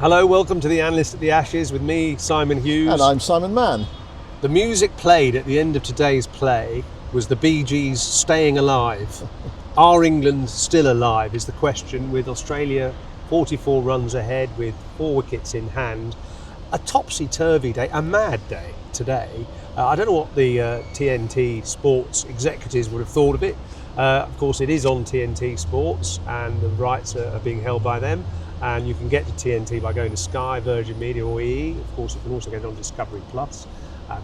Hello, welcome to the Analyst at the Ashes with me, Simon Hughes. And I'm Simon Mann. The music played at the end of today's play was the Bee Gees' Staying Alive. Are England still alive is the question, with Australia 44 runs ahead with 4 wickets in hand. A topsy-turvy day, a mad day today. I don't know what the TNT Sports executives would have thought of it. Of course, it is on TNT Sports and the rights are being held by them. And you can get to TNT by going to Sky, Virgin Media or EE. Of course, you can also get on Discovery Plus,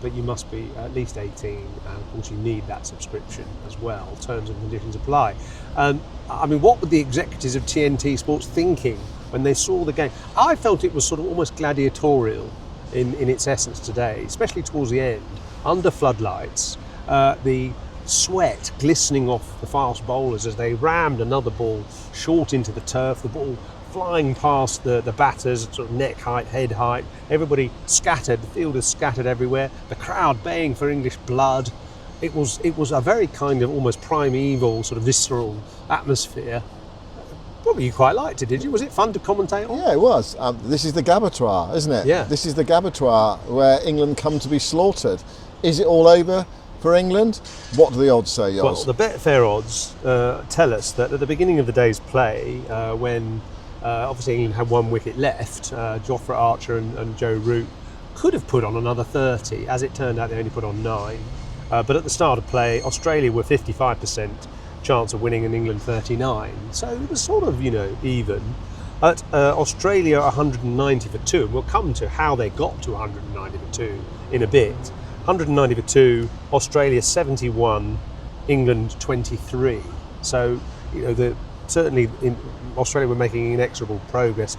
but you must be at least 18, and of course you need that subscription as well. Terms and conditions apply. I mean, what were the executives of TNT Sports thinking when they saw the game? I felt it was sort of almost gladiatorial in its essence today, especially towards the end, under floodlights, the sweat glistening off the fast bowlers as they rammed another ball short into the turf, the ball flying past the batters, sort of neck height, head height, everybody scattered, the fielders scattered everywhere, the crowd baying for English blood. It was a very kind of almost primeval, sort of visceral atmosphere. Probably you quite liked it, did you? Was it fun to commentate on? Yeah, it was. This is the Gabba, isn't it? Yeah. This is the Gabba where England come to be slaughtered. Is it all over for England? What do the odds say, Yoz? Well, the Betfair odds tell us that at the beginning of the day's play, when obviously England had 1 wicket left, Jofra Archer and Joe Root could have put on another 30. As it turned out, they only put on 9. But at the start of play, Australia were 55% chance of winning and England 39. So it was sort of, even. At Australia 190 for 2, and we'll come to how they got to 190 for 2 in a bit. 190 for 2, Australia 71, England 23. So, certainly in Australia were making inexorable progress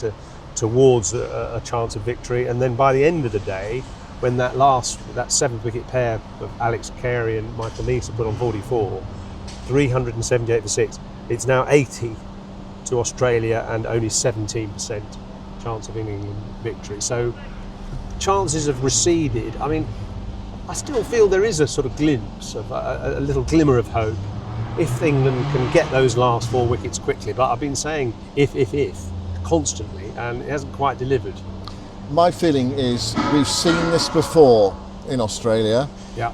towards a chance of victory, and then by the end of the day, when that 7th wicket pair of Alex Carey and Michael Neser put on 44, 378 for 6, it's now 80 to Australia and only 17% chance of England victory. So chances have receded. I mean, I still feel there is a sort of glimpse of a little glimmer of hope if England can get those last 4 wickets quickly. But I've been saying if constantly, and it hasn't quite delivered. My feeling is we've seen this before in Australia. Yeah.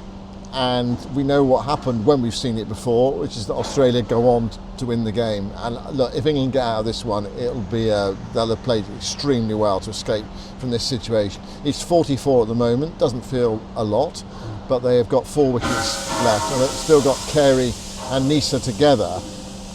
And we know what happened when we've seen it before, which is that Australia go on to win the game. And look, if England get out of this one, it'll be they'll have played extremely well to escape from this situation. It's 44 at the moment, doesn't feel a lot, but they have got 4 wickets left, and they've still got Carey and Neser together.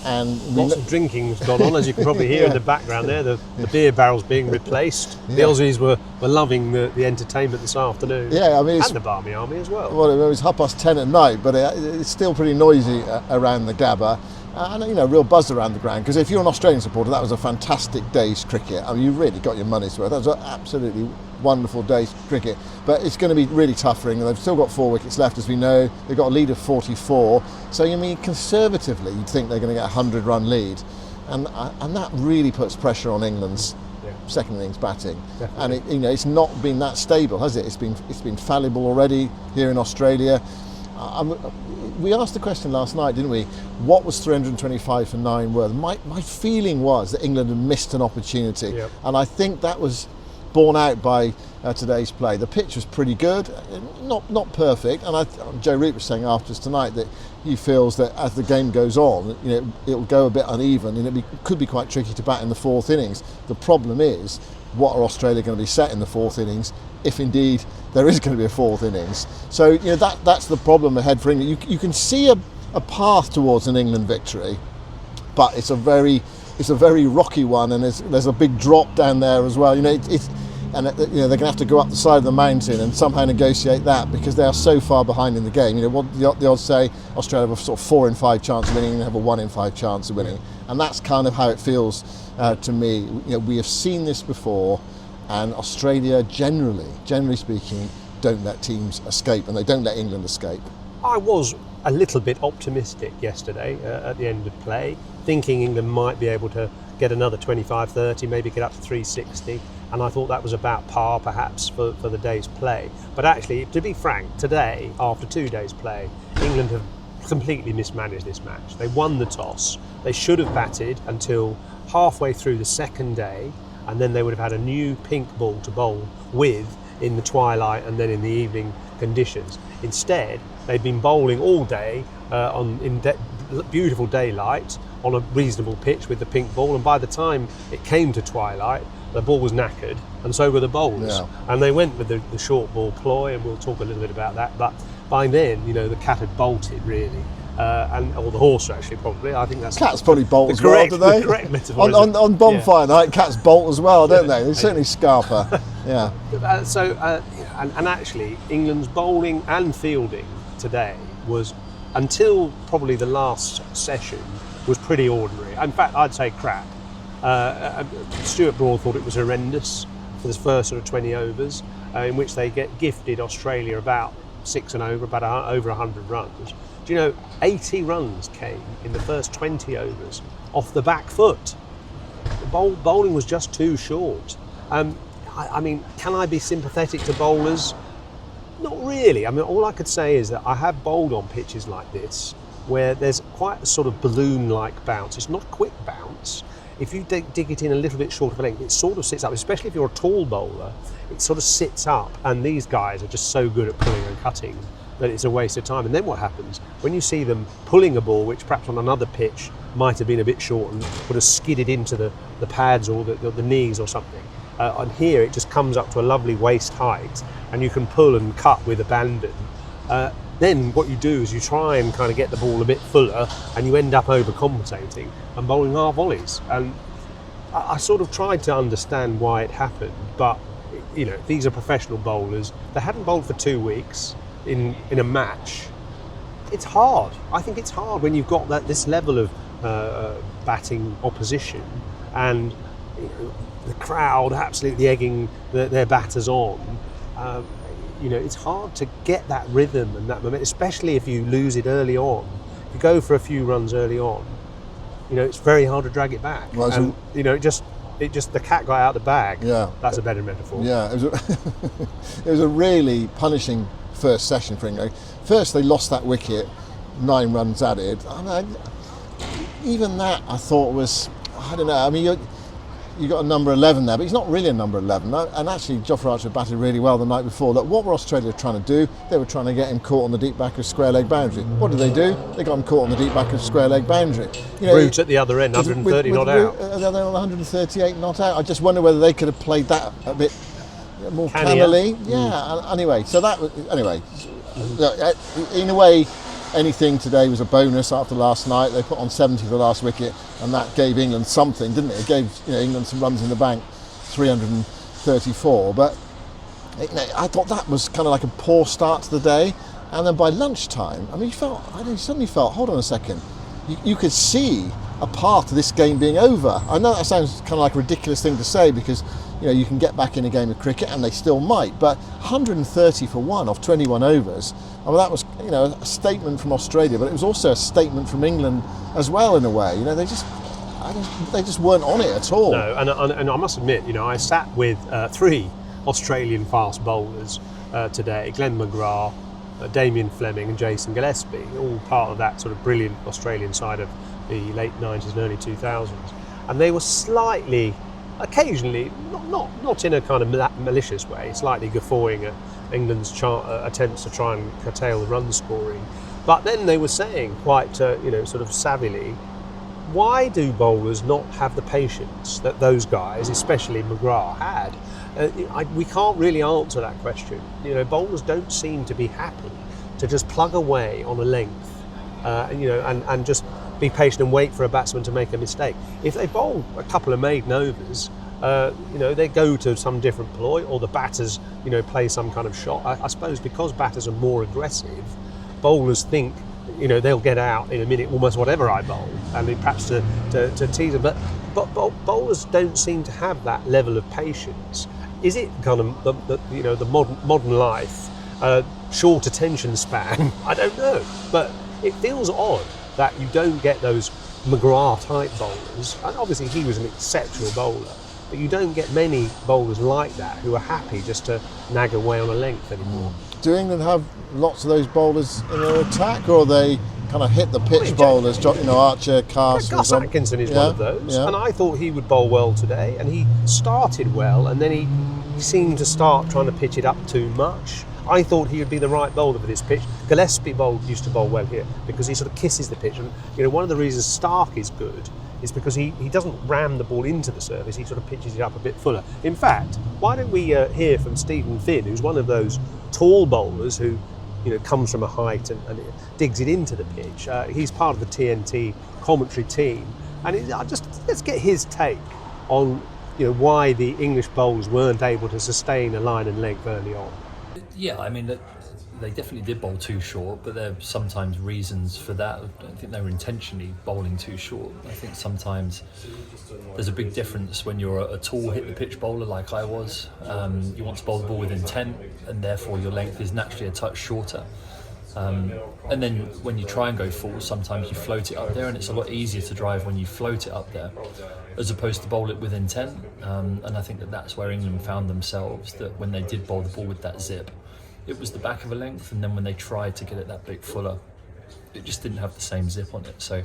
And lots of drinking has gone on, as you can probably hear in the background there. The beer barrels being replaced. The Aussies were loving the entertainment this afternoon. Yeah, I mean, and the Barmy Army as well. Well, it was 10:30 at night, but it's still pretty noisy around the Gabba. And real buzz around the ground, because if you're an Australian supporter, that was a fantastic day's cricket. I mean, you really got your money's worth. That was an absolutely wonderful day's cricket. But it's going to be really tough for England. They've still got 4 wickets left, as we know. They've got a lead of 44. So, conservatively, you'd think they're going to get a 100-run lead. And that really puts pressure on England's second innings batting. Definitely. And it's not been that stable, has it? It's been fallible already here in Australia. We asked the question last night, didn't we? What was 325 for 9 worth? My feeling was that England had missed an opportunity, and I think that was borne out by today's play. The pitch was pretty good, not perfect, and Joe Root was saying after us tonight that he feels that as the game goes on, it'll go a bit uneven, and it could be quite tricky to bat in the 4th innings. The problem is, what are Australia going to be set in the 4th innings, if indeed there is going to be a 4th innings? So that's the problem ahead for England. You can see a path towards an England victory, but it's a very rocky one, and there's a big drop down there as well. They're going to have to go up the side of the mountain and somehow negotiate that, because they are so far behind in the game. What the odds say, Australia have a sort of 4 in 5 chance of winning, and have a 1 in 5 chance of winning, and that's kind of how it feels to me. We have seen this before, and Australia generally speaking, don't let teams escape, and they don't let England escape. I was a little bit optimistic yesterday at the end of play, thinking England might be able to get another 25-30, maybe get up to 360, and I thought that was about par perhaps for the day's play. But actually, to be frank, today, after 2 days' play, England have completely mismanaged this match. They won the toss. They should have batted until halfway through the second day, and then they would have had a new pink ball to bowl with in the twilight and then in the evening conditions. Instead, they'd been bowling all day beautiful daylight on a reasonable pitch with the pink ball, and by the time it came to twilight, the ball was knackered, and so were the bowlers. Yeah. And they went with the short ball ploy, and we'll talk a little bit about that. But by then, the cat had bolted really, or the horse actually probably. I think that's Cats probably bolt the as well, correct, do they? the correct metaphor. On bonfire night, cats bolt as well, don't they? They certainly scarper. Yeah. And actually, England's bowling and fielding today was, until probably the last session, was pretty ordinary. In fact, I'd say crap. Stuart Broad thought it was horrendous for the first sort of 20 overs, in which they get gifted Australia about 6 and over, over 100 runs. Do you know, 80 runs came in the first 20 overs off the back foot. Bowling was just too short. I mean, can I be sympathetic to bowlers? Not really. I mean, all I could say is that I have bowled on pitches like this, where there's quite a sort of balloon-like bounce. It's not a quick bounce. If you dig it in a little bit short of a length, it sort of sits up, especially if you're a tall bowler, it sort of sits up, and these guys are just so good at pulling and cutting that it's a waste of time. And then what happens, when you see them pulling a ball, which perhaps on another pitch might have been a bit short and would have skidded into the pads or the knees or something, on here it just comes up to a lovely waist height, and you can pull and cut with abandon. Then what you do is you try and kind of get the ball a bit fuller, and you end up overcompensating and bowling half volleys. And I sort of tried to understand why it happened, but these are professional bowlers. They hadn't bowled for 2 weeks in a match. It's hard. I think it's hard when you've got this level of batting opposition, and the crowd absolutely egging their batters on. It's hard to get that rhythm and that momentum, especially if you lose it early on. If you go for a few runs early on, it's very hard to drag it back. Well, and it just the cat got out of the bag. Yeah, that's a better metaphor. Yeah, it was a really punishing first session for England. First, they lost that wicket, 9 runs added. Even that I thought was, I don't know. I mean, you got a number 11 there, but he's not really a number 11. And actually, Jofra Archer batted really well the night before. Look, what were Australia trying to do? They were trying to get him caught on the deep back of square leg boundary. What did they do? They got him caught on the deep back of square leg boundary. Root at the other end, 130 not out. The other end, 138 not out. I just wonder whether they could have played that a bit more cannily. Yeah. Anyway, so that was in a way. Anything today was a bonus after last night. They put on 70 for the last wicket, and that gave England something, didn't it? It gave England some runs in the bank, 334. But I thought that was kind of like a poor start to the day. And then by lunchtime, I mean, you suddenly felt, hold on a second, you could see a part of this game being over. I know that sounds kind of like a ridiculous thing to say, because you can get back in a game of cricket, and they still might, but 130 for 1 off 21 overs, I mean, that was a statement from Australia, but it was also a statement from England as well, in a way. They just weren't on it at all. No, and I must admit, I sat with 3 Australian fast bowlers today: Glenn McGrath, Damien Fleming and Jason Gillespie, all part of that sort of brilliant Australian side of the late 90s and early 2000s. And they were slightly, occasionally, not in a kind of malicious way, slightly guffawing at England's attempts to try and curtail the run scoring. But then they were saying quite, sort of savvily, why do bowlers not have the patience that those guys, especially McGrath, had? We can't really answer that question. Bowlers don't seem to be happy to just plug away on a length, and just be patient and wait for a batsman to make a mistake. If they bowl a couple of maiden overs, they go to some different ploy, or the batters, play some kind of shot. I suppose because batters are more aggressive, bowlers think, they'll get out in a minute, almost whatever I bowl, and perhaps to tease them. But bowlers don't seem to have that level of patience. Is it kind of the modern life, short attention span? I don't know, but it feels odd that you don't get those McGrath type bowlers. And obviously he was an exceptional bowler, but you don't get many bowlers like that who are happy just to nag away on a length anymore. Do England have lots of those bowlers in their attack, or are they kind of hit the pitch bowlers, Archer, Castle. Gus Atkinson is one of those, and I thought he would bowl well today, and he started well, and then he seemed to start trying to pitch it up too much. I thought he would be the right bowler for this pitch. Gillespie used to bowl well here because he sort of kisses the pitch, and one of the reasons Stark is good is because he doesn't ram the ball into the surface, he sort of pitches it up a bit fuller. In fact, why don't we hear from Steven Finn, who's one of those tall bowlers who comes from a height and digs it into the pitch. He's part of the TNT commentary team, and let's get his take on why the English bowlers weren't able to sustain a line and length early on. Yeah, I mean, they definitely did bowl too short, but there are sometimes reasons for that. I don't think they were intentionally bowling too short. I think sometimes there's a big difference when you're a tall hit the pitch bowler like I was. You want to bowl the ball with intent, and therefore your length is naturally a touch shorter. And then when you try and go full, sometimes you float it up there, and it's a lot easier to drive when you float it up there as opposed to bowl it with intent. And I think that's where England found themselves, that when they did bowl the ball with that zip, it was the back of a length, and then when they tried to get it that bit fuller, it just didn't have the same zip on it. So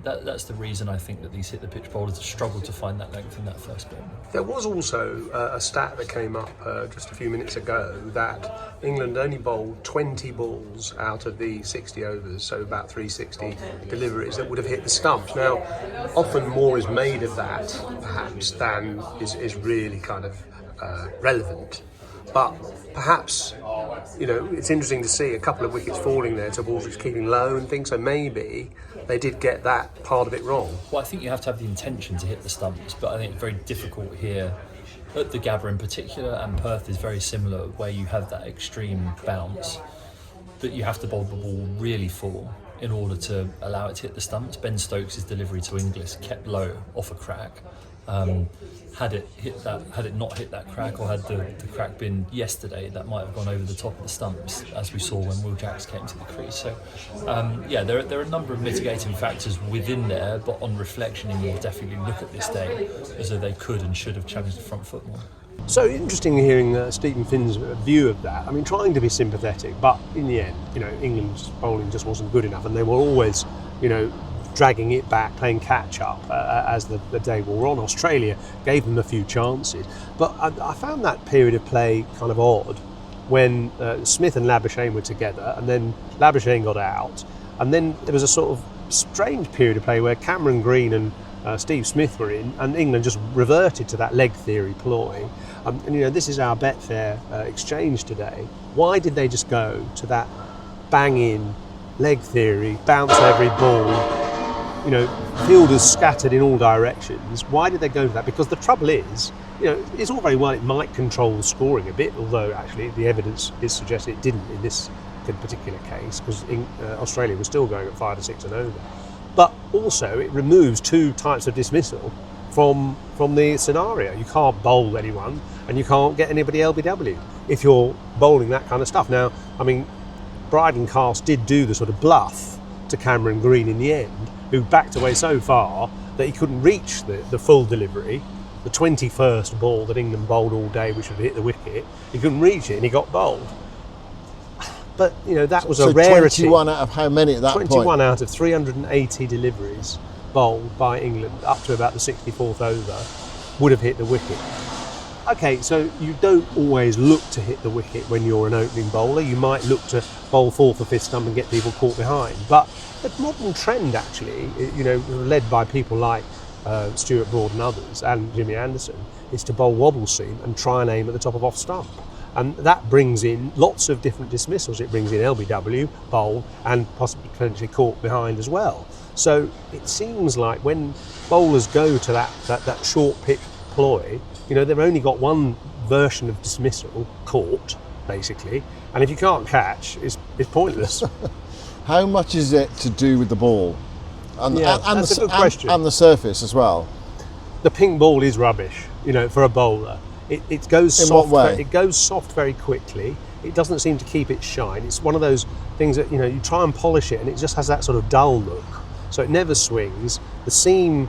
that's the reason I think that these hit the pitch bowlers have struggled to find that length in that first ball. There was also a stat that came up just a few minutes ago that England only bowled 20 balls out of the 60 overs, so about 360 deliveries that would have hit the stumps. Now, often more is made of that, perhaps, than is really kind of relevant. But perhaps, it's interesting to see a couple of wickets falling there to balls which are keeping low and things, so maybe they did get that part of it wrong. Well, I think you have to have the intention to hit the stumps, but I think it's very difficult here at the Gabba in particular, and Perth is very similar, where you have that extreme bounce, that you have to bowl the ball really full in order to allow it to hit the stumps. Ben Stokes' delivery to Inglis kept low off a crack. Had it not hit that crack, or had the crack been yesterday, that might have gone over the top of the stumps, as we saw when Will Jacks came to the crease. So, there are a number of mitigating factors within there, but on reflection, you will definitely look at this day as though they could and should have challenged the front foot more. So interesting hearing Steven Finn's view of that. I mean, trying to be sympathetic, but in the end, England's bowling just wasn't good enough, and they were always, dragging it back, playing catch-up as the day wore on. Australia gave them a few chances. But I found that period of play kind of odd when Smith and Labuschagne were together, and then Labuschagne got out. And then there was a sort of strange period of play where Cameron Green and Steve Smith were in, and England just reverted to that leg theory ploy. And this is our Betfair exchange today. Why did they just go to that bang-in leg theory, bounce every ball, fielders scattered in all directions? Why did they go to that? Because the trouble is, it's all very well, it might control the scoring a bit, although actually the evidence is suggesting it didn't in this particular case, because Australia was still going at 5 or 6 and over. But also it removes two types of dismissal from the scenario. You can't bowl anyone, and you can't get anybody LBW if you're bowling that kind of stuff. Now, I mean, Bryden Cast did do the sort of bluff to Cameron Green in the end, who backed away so far that he couldn't reach the full delivery, the 21st ball that England bowled all day, which would hit the wicket. He couldn't reach it, and he got bowled. But that was a rarity. 21 out of how many at that 21 point? out of 380 deliveries bowled by England up to about the 64th over would have hit the wicket. Okay, so you don't always look to hit the wicket when you're an opening bowler. You might look to bowl fourth or fifth stump and get people caught behind. But the modern trend, actually, led by people like Stuart Broad and others, and Jimmy Anderson, is to bowl wobble seam and try and aim at the top of off stump. And that brings in lots of different dismissals. It brings in LBW, bowl, and possibly potentially caught behind as well. So it seems like when bowlers go to that short pitch ploy, they've only got one version of dismissal, caught, basically. And if you can't catch, it's pointless. How much is it to do with the ball? That's a good question. And the surface as well. The pink ball is rubbish, for a bowler. It goes In soft. what way? It goes soft very quickly. It doesn't seem to keep its shine. It's one of those things that you try and polish it, and it just has that sort of dull look. So it never swings. The seam,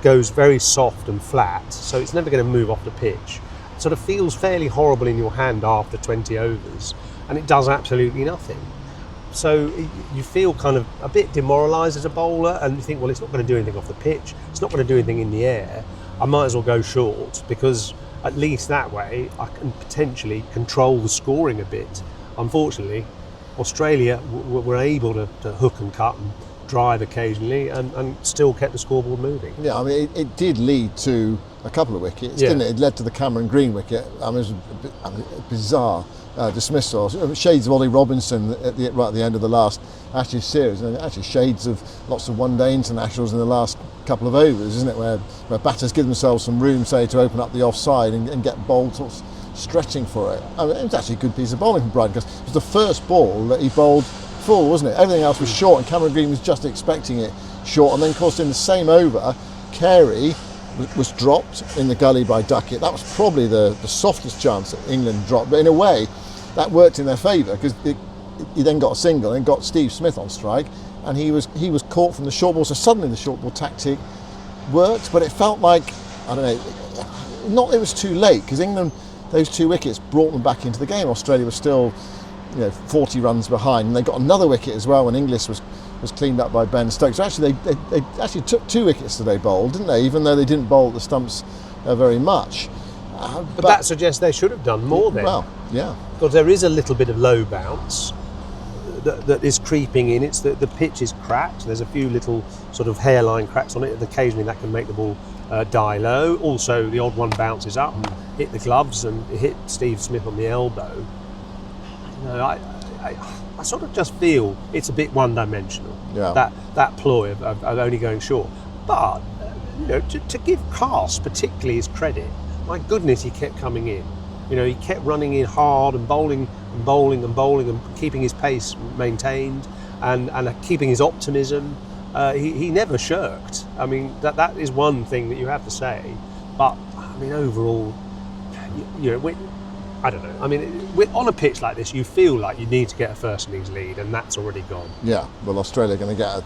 goes very soft and flat, so it's never going to move off the pitch. It sort of feels fairly horrible in your hand after 20 overs, and it does absolutely nothing. So you feel kind of a bit demoralised as a bowler, and you think, well, it's not going to do anything off the pitch, it's not going to do anything in the air, I might as well go short, because at least that way I can potentially control the scoring a bit. Unfortunately, Australia were able to hook and cut and drive occasionally and still kept the scoreboard moving. Yeah, I mean, it did lead to a couple of wickets, didn't it? It led to the Cameron Green wicket. I mean, it was a bizarre dismissal. Shades of Ollie Robinson right at the end of the last Ashes series, and actually shades of lots of one-day internationals in the last couple of overs, isn't it? Where batters give themselves some room, say, to open up the offside and get bowled sort of stretching for it. I mean, it was actually a good piece of bowling from Bryden, because it was the first ball that he bowled full, wasn't it? Everything else was short, and Cameron Green was just expecting it short. And then, of course, in the same over, Carey was dropped in the gully by Duckett. That was probably the softest chance that England dropped, but in a way that worked in their favour, because he then got a single and got Steve Smith on strike, and he was caught from the short ball. So suddenly the short ball tactic worked, but it felt like, I don't know, not it was too late, because England, those 2 wickets brought them back into the game. Australia was still 40 runs behind, and they got another wicket as well when Inglis was cleaned up by Ben Stokes. So actually they actually took 2 wickets today bowled, didn't they? Even though they didn't bowl at the stumps very much. But that suggests they should have done more then. Well, yeah. Because there is a little bit of low bounce that is creeping in. It's the pitch is cracked. There's a few little sort of hairline cracks on it, and occasionally that can make the ball die low. Also, the odd one bounces up and hit the gloves and hit Steve Smith on the elbow. I sort of just feel it's a bit one-dimensional. Yeah. That ploy of only going short. But to give Cass particularly his credit, my goodness, he kept coming in. He kept running in hard and bowling and bowling and bowling and keeping his pace maintained and keeping his optimism. He never shirked. I mean, that is one thing that you have to say. But I mean, overall, I don't know. I mean, on a pitch like this, you feel like you need to get a first innings lead, and that's already gone. Yeah, well, Australia are going to get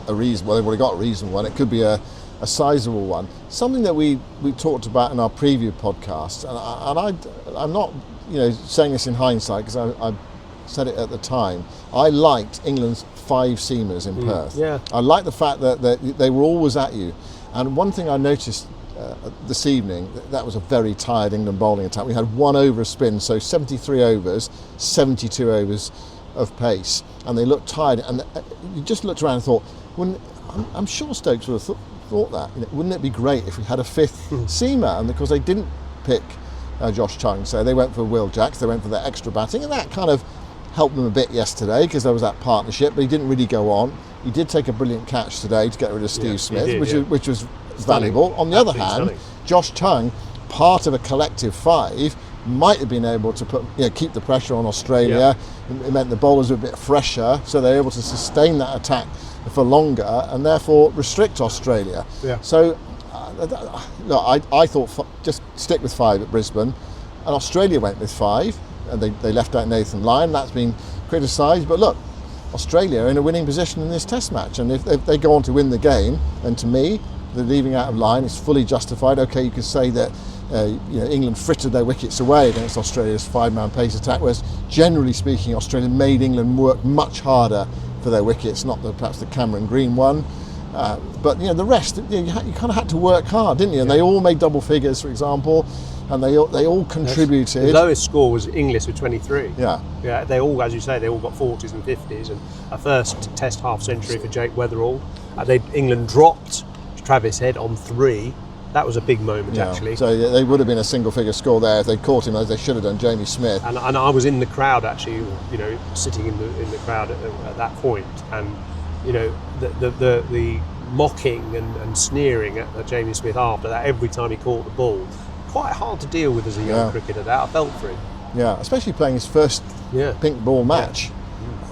a reason. Well, they've already got a reasonable one. It could be a sizeable one. Something that we talked about in our preview podcast, and I'm not saying this in hindsight, because I said it at the time. I liked England's 5 seamers in Perth. Yeah. I liked the fact that they were always at you. And one thing I noticed this evening, that was a very tired England bowling attack. We had 1 over of spin, so 73 overs, 72 overs of pace, and they looked tired. And you just looked around and thought, I'm sure Stokes would have thought that. Wouldn't it be great if we had a 5th seamer? And because they didn't pick Josh Chung, so they went for Will Jacks, they went for their extra batting, and that kind of helped them a bit yesterday, because there was that partnership, but he didn't really go on. He did take a brilliant catch today to get rid of Steve Smith, which was valuable. On the other hand, Josh Chung, part of a collective 5, might have been able to keep the pressure on Australia. It meant the bowlers were a bit fresher, so they were able to sustain that attack for longer and therefore restrict Australia. So I thought just stick with 5 at Brisbane, and Australia went with 5, and they left out Nathan Lyon. That's been criticised, but look, Australia are in a winning position in this Test match, and if they go on to win the game, then to me, the leaving out of line is fully justified. Okay, you could say that England frittered their wickets away against Australia's 5-man pace attack, whereas generally speaking, Australia made England work much harder for their wickets, not perhaps the Cameron Green one. But the rest, you kind of had to work hard, didn't you? And they all made double figures, for example, and they all contributed. The lowest score was Inglis with 23. Yeah. They all, as you say, they all got 40s and 50s, and a first Test half century for Jake Weatherall. England dropped Travis Head on 3. That was a big moment, actually. So they would have been a single-figure score there if they'd caught him, as they should have done, Jamie Smith. And I was in the crowd, actually, sitting in the crowd at that point, and the mocking and sneering at Jamie Smith after that every time he caught the ball. Quite hard to deal with as a young cricketer. That I felt for him. Yeah, especially playing his first pink ball match.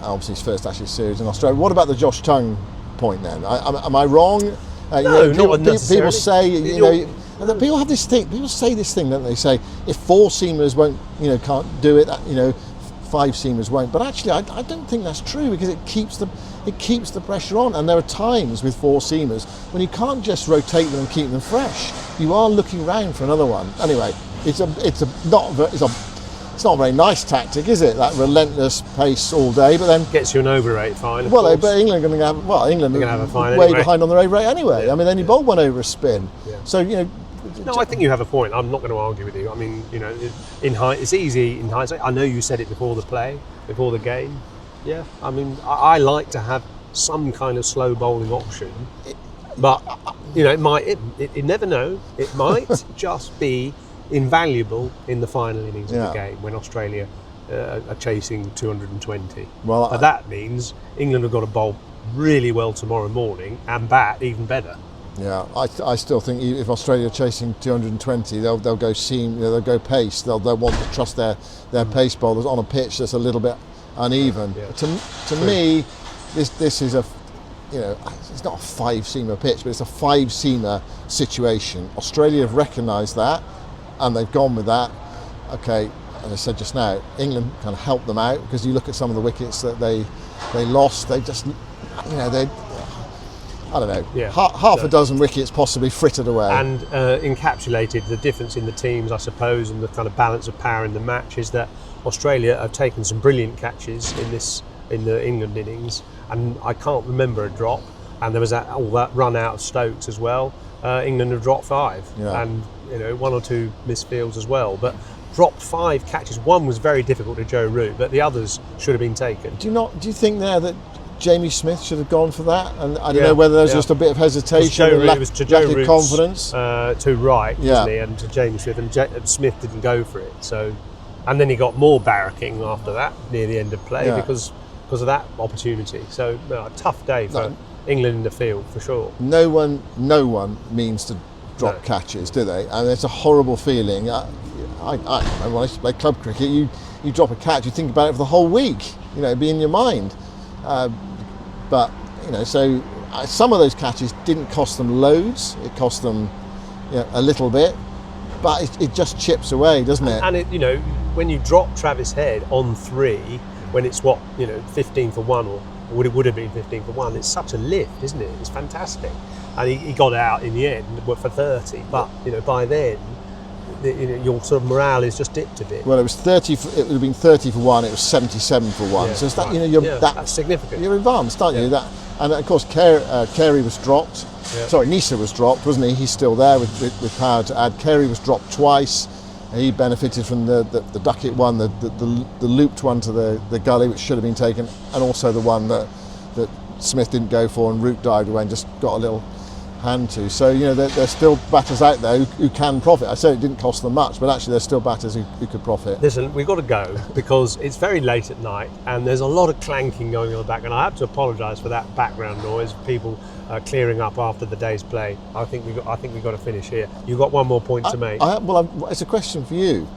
Obviously his first Ashes series in Australia. What about the Josh Chung point then? Am I wrong? No, not necessarily. People say, people have this thing. People say this thing, don't they? Say if 4 seamers can't do it, that 5 seamers won't. But actually, I don't think that's true, because it keeps the pressure on. And there are times with 4 seamers when you can't just rotate them and keep them fresh. You are looking round for another one. Anyway, it's a it's not a very nice tactic, is it? That relentless pace all day, but then Gets you an over 8 fine. Of well, course. but England are going to have England They're gonna have a fine way anyway. behind on their over rate anyway. Yeah, I mean, they only bowled one over a spin, Yeah. so No, I think you have a point. I'm not going to argue with you. I mean, it's easy in hindsight. I know you said it before the game. Yeah, I mean, I like to have some kind of slow bowling option, but it might. You never know. It might just be invaluable in the final innings of the game when Australia are chasing 220. Well, but that means England have got to bowl really well tomorrow morning and bat even better. yeah, I still think if Australia are chasing 220, they'll go seam, they'll go pace. They'll want to trust their pace bowlers on a pitch that's a little bit uneven. Yeah. To me, this is it's not a 5-seamer pitch, but it's a 5-seamer situation. Australia have recognised that, and they've gone with that. Okay, as I said just now, England kind of helped them out, because you look at some of the wickets that they lost. They just, I don't know, half a dozen wickets possibly frittered away. And encapsulated the difference in the teams, I suppose, and the kind of balance of power in the match is that Australia have taken some brilliant catches in the England innings, and I can't remember a drop. And there was all that run out of Stokes as well. England have dropped 5, and 1 or 2 missed fields as well. But dropped 5 catches. One was very difficult to Joe Root, but the others should have been taken. Do you think there that Jamie Smith should have gone for that? And I don't know whether there's just a bit of hesitation and lack of confidence. To right, wasn't he? And to Jamie Smith, and Smith didn't go for it. So, and then he got more barracking after that near the end of play because of that opportunity. So a tough day for England in the field for sure. No one means to drop catches, do they? And it's a horrible feeling. I remember when I used to play club cricket, you drop a catch, you think about it for the whole week. It'd be in your mind. But so some of those catches didn't cost them loads. It cost them a little bit, but it just chips away, doesn't it? And when you drop Travis Head on 3, when it's 15 for 1, or it would have been 15 for 1, it's such a lift, isn't it? It's fantastic. And he got out in the end for 30, but by then your sort of morale is just dipped a bit. Well, it was 30. It would have been 30 for 1. It was 77 for 1. So it's that that's significant. You're advanced, aren't you? That, and of course, Carey was dropped. Yeah. Sorry, Nisa was dropped, wasn't he? He's still there with power to add. Carey was dropped twice. He benefited from the Duckett one, the looped one to the gully, which should have been taken, and also the one that Smith didn't go for and Root dived away and just got a little hand to. So there's still batters out there who can profit. I say it didn't cost them much, but actually there's still batters who could profit. Listen, we've got to go because it's very late at night and there's a lot of clanking going on in the back, and I have to apologise for that background noise. People clearing up after the day's play. I think we've got to finish here. You've got one more point to make. It's a question for you.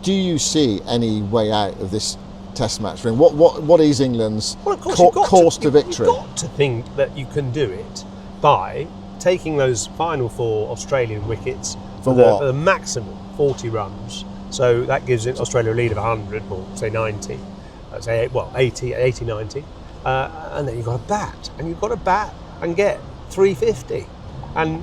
Do you see any way out of this Test match ring? What is England's course to victory? You've got to think that you can do it by taking those final 4 Australian wickets for the maximum 40 runs. So that gives Australia a lead of 100, or say 90, say 80, 90. And then you've got to bat, and get 350. And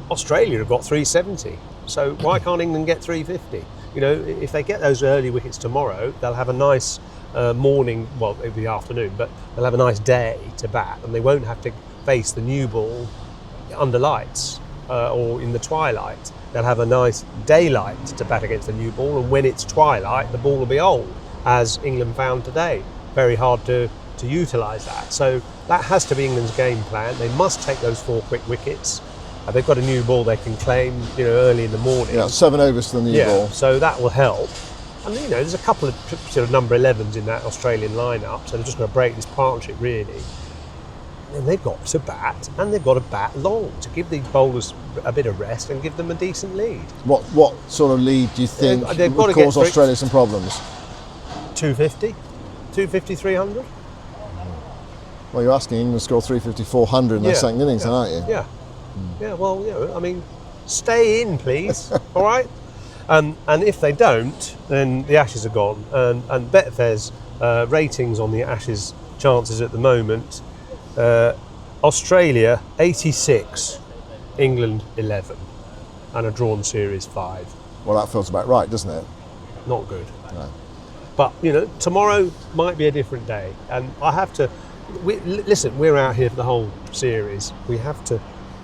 Australia have got 370. So why can't England get 350? If they get those early wickets tomorrow, they'll have a nice morning, well, it'll be afternoon, but they'll have a nice day to bat, and they won't have to face the new ball under lights or in the twilight. They'll have a nice daylight to bat against the new ball, and when it's twilight, the ball will be old, as England found today. Very hard to utilise that. So that has to be England's game plan. They must take those 4 quick wickets. They've got a new ball they can claim, early in the morning. Yeah, 7 overs to the new ball. So that will help. And there's a couple of sort of number 11s in that Australian lineup, so they're just going to break this partnership really. And they've got to bat, and they've got to bat long to give the bowlers a bit of rest and give them a decent lead. What sort of lead do you think would cause Australia some problems? 250, 300. Well, you're asking England to score 350, 400 in their second innings, aren't you? Yeah. Yeah, well, stay in, please. All right? And if they don't, then the Ashes are gone. And Betfair's ratings on the Ashes chances at the moment, Australia 86, England 11, and a drawn series 5. Well, that feels about right, doesn't it? Not good. No. But tomorrow might be a different day, and I have to. Listen, we're out here for the whole series. We have to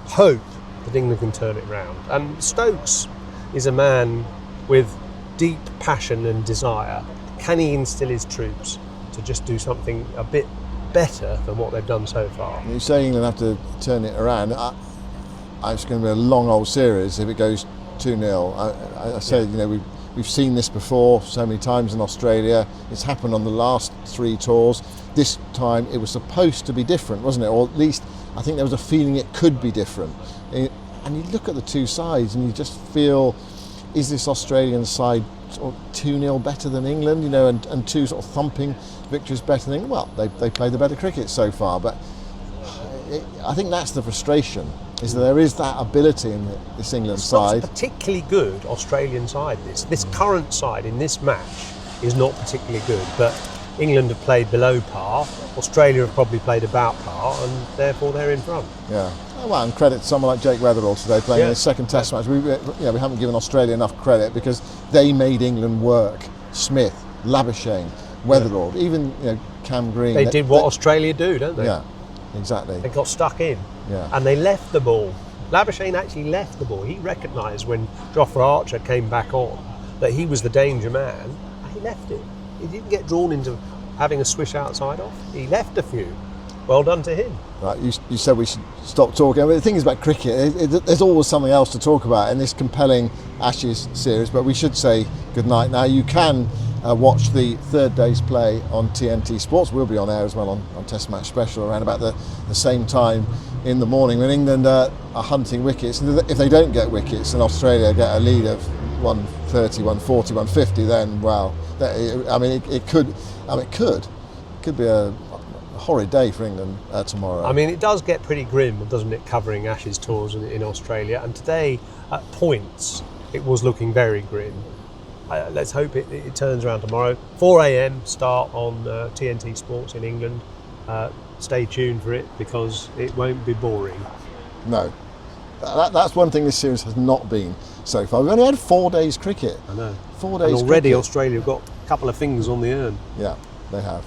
hope that England can turn it round. And Stokes is a man with deep passion and desire. Can he instill his troops to just do something a bit better than what they've done so far? You say England have to turn it around. It's going to be a long old series if it goes 2-0. I said, we've seen this before so many times in Australia. It's happened on the last 3 tours. This time it was supposed to be different, wasn't it? Or at least I think there was a feeling it could be different. And you look at the two sides and you just feel, is this Australian side sort of 2-0 better than England? And 2 sort of thumping victories better than England? Well, they played the better cricket so far, but I think that's the frustration, is that there is that ability in this England side. It's not a particularly good Australian side. This current side in this match is not particularly good, but England have played below par, Australia have probably played about par, and therefore they're in front. Yeah. Well, and credit to someone like Jake Weatherall today playing his second Test match. We haven't given Australia enough credit because they made England work. Smith, Labuschagne, Weatherall, even Cam Green. They did what Australia do, don't they? Yeah, exactly. They got stuck in, yeah, and they left the ball. Labuschagne actually left the ball. He recognised when Jofra Archer came back on that he was the danger man. He left it. He didn't get drawn into having a swish outside off. He left a few. Well done to him. Right, you said we should stop talking. I mean, the thing is about cricket, there's always something else to talk about in this compelling Ashes series, but we should say good night now. You can watch the third day's play on TNT Sports. We'll be on air as well on Test Match Special around about the same time in the morning when England are hunting wickets. And if they don't get wickets and Australia get a lead of 130, 140, 150, then, well, it could be a horrid day for England tomorrow. I mean, it does get pretty grim, doesn't it, covering Ashes tours in Australia, and today at points it was looking very grim. Let's hope it turns around tomorrow. 4 a.m. start on TNT Sports in England. Stay tuned for it because it won't be boring. No, that's one thing this series has not been so far. We've only had 4 days cricket. I know. 4 days and already cricket. Australia have got a couple of fingers on the urn. Yeah, they have.